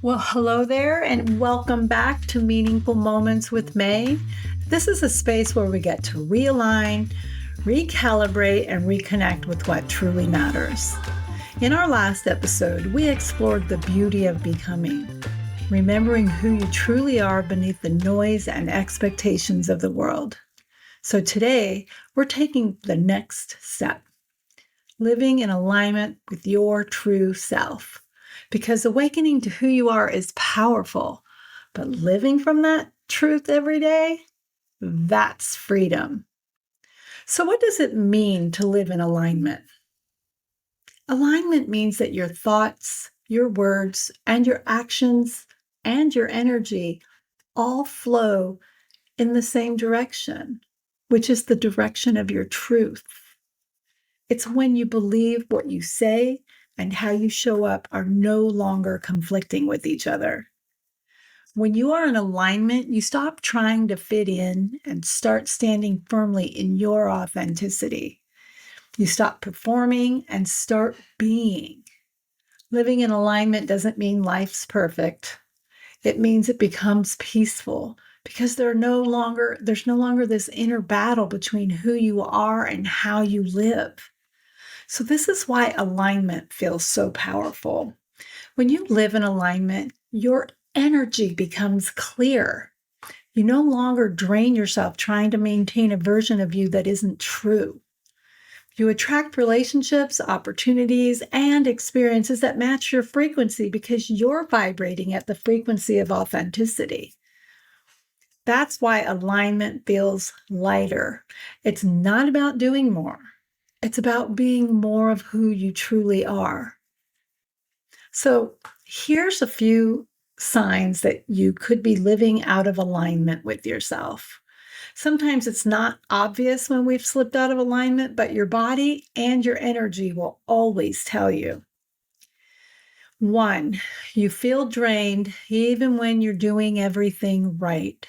Well, hello there, and welcome back to Meaningful Moments with May. This is a space where we get to realign, recalibrate, and reconnect with what truly matters. In our last episode, we explored the beauty of becoming, remembering who you truly are beneath the noise and expectations of the world. So today, we're taking the next step, living in alignment with your true self. Because awakening to who you are is powerful, but living from that truth every day, that's freedom. So, what does it mean to live in alignment? Alignment means that your thoughts, your words, and your actions and your energy all flow in the same direction, which is the direction of your truth. It's when you believe what you say and how you show up are no longer conflicting with each other. When you are in alignment, you stop trying to fit in and start standing firmly in your authenticity. You stop performing and start being. Living in alignment doesn't mean life's perfect. It means it becomes peaceful because there's no longer this inner battle between who you are and how you live. So, this is why alignment feels so powerful. When you live in alignment, your energy becomes clear. You no longer drain yourself trying to maintain a version of you that isn't true. You attract relationships, opportunities, and experiences that match your frequency because you're vibrating at the frequency of authenticity. That's why alignment feels lighter. It's not about doing more. It's about being more of who you truly are. So, here's a few signs that you could be living out of alignment with yourself. Sometimes it's not obvious when we've slipped out of alignment, but your body and your energy will always tell you. 1, you feel drained even when you're doing everything right.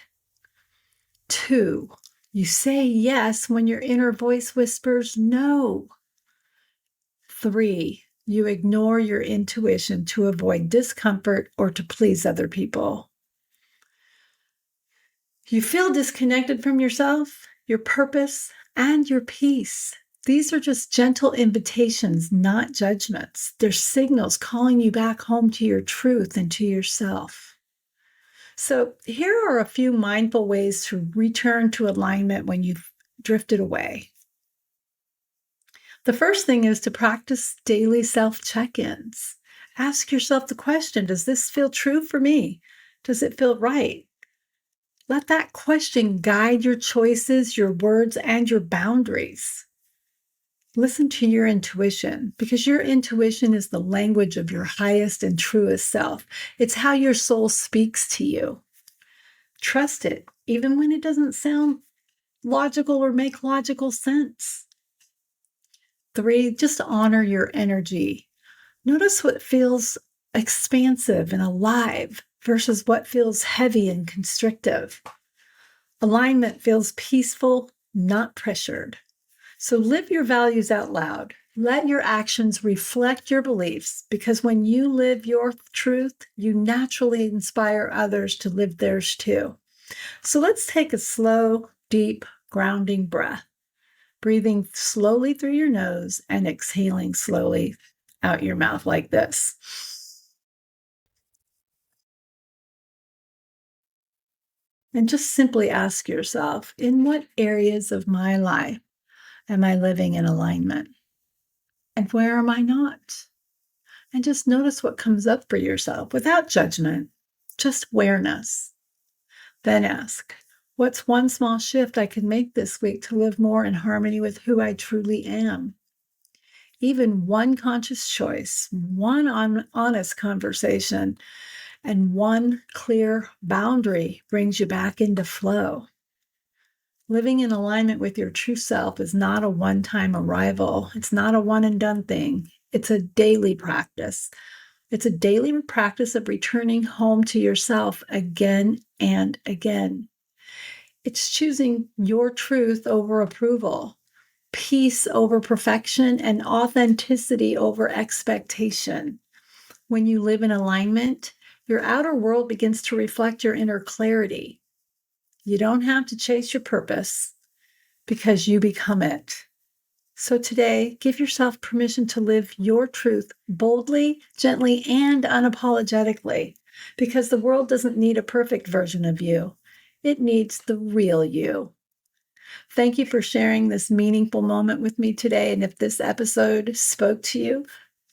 2, you say yes when your inner voice whispers no. 3, you ignore your intuition to avoid discomfort or to please other people. You feel disconnected from yourself, your purpose, and your peace. These are just gentle invitations, not judgments. They're signals calling you back home to your truth and to yourself. So, here are a few mindful ways to return to alignment when you've drifted away. The first thing is to practice daily self check ins. Ask yourself the question, does this feel true for me? Does it feel right? Let that question guide your choices, your words, and your boundaries. Listen to your intuition because your intuition is the language of your highest and truest self. It's how your soul speaks to you. Trust it, even when it doesn't sound logical or make logical sense. 3, just honor your energy. Notice what feels expansive and alive versus what feels heavy and constrictive. Alignment feels peaceful, not pressured. So live your values out loud. Let your actions reflect your beliefs because when you live your truth, you naturally inspire others to live theirs too. So let's take a slow, deep, grounding breath, breathing slowly through your nose and exhaling slowly out your mouth like this. And just simply ask yourself, in what areas of my life am I living in alignment? And where am I not? And just notice what comes up for yourself without judgment, just awareness. Then ask, what's one small shift I can make this week to live more in harmony with who I truly am? Even one conscious choice, one honest conversation, and one clear boundary brings you back into flow. Living in alignment with your true self is not a one-time arrival. It's not a one and done thing. It's a daily practice. It's a daily practice of returning home to yourself again and again. It's choosing your truth over approval, peace over perfection, and authenticity over expectation. When you live in alignment, your outer world begins to reflect your inner clarity. You don't have to chase your purpose because you become it. So today, give yourself permission to live your truth boldly, gently, and unapologetically, because the world doesn't need a perfect version of you. It needs the real you. Thank you for sharing this meaningful moment with me today. And if this episode spoke to you,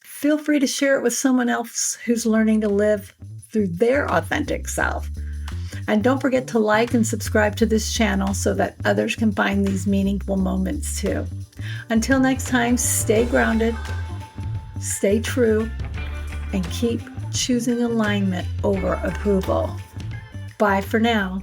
feel free to share it with someone else who's learning to live through their authentic self. And don't forget to like and subscribe to this channel so that others can find these meaningful moments too. Until next time, stay grounded, stay true, and keep choosing alignment over approval. Bye for now.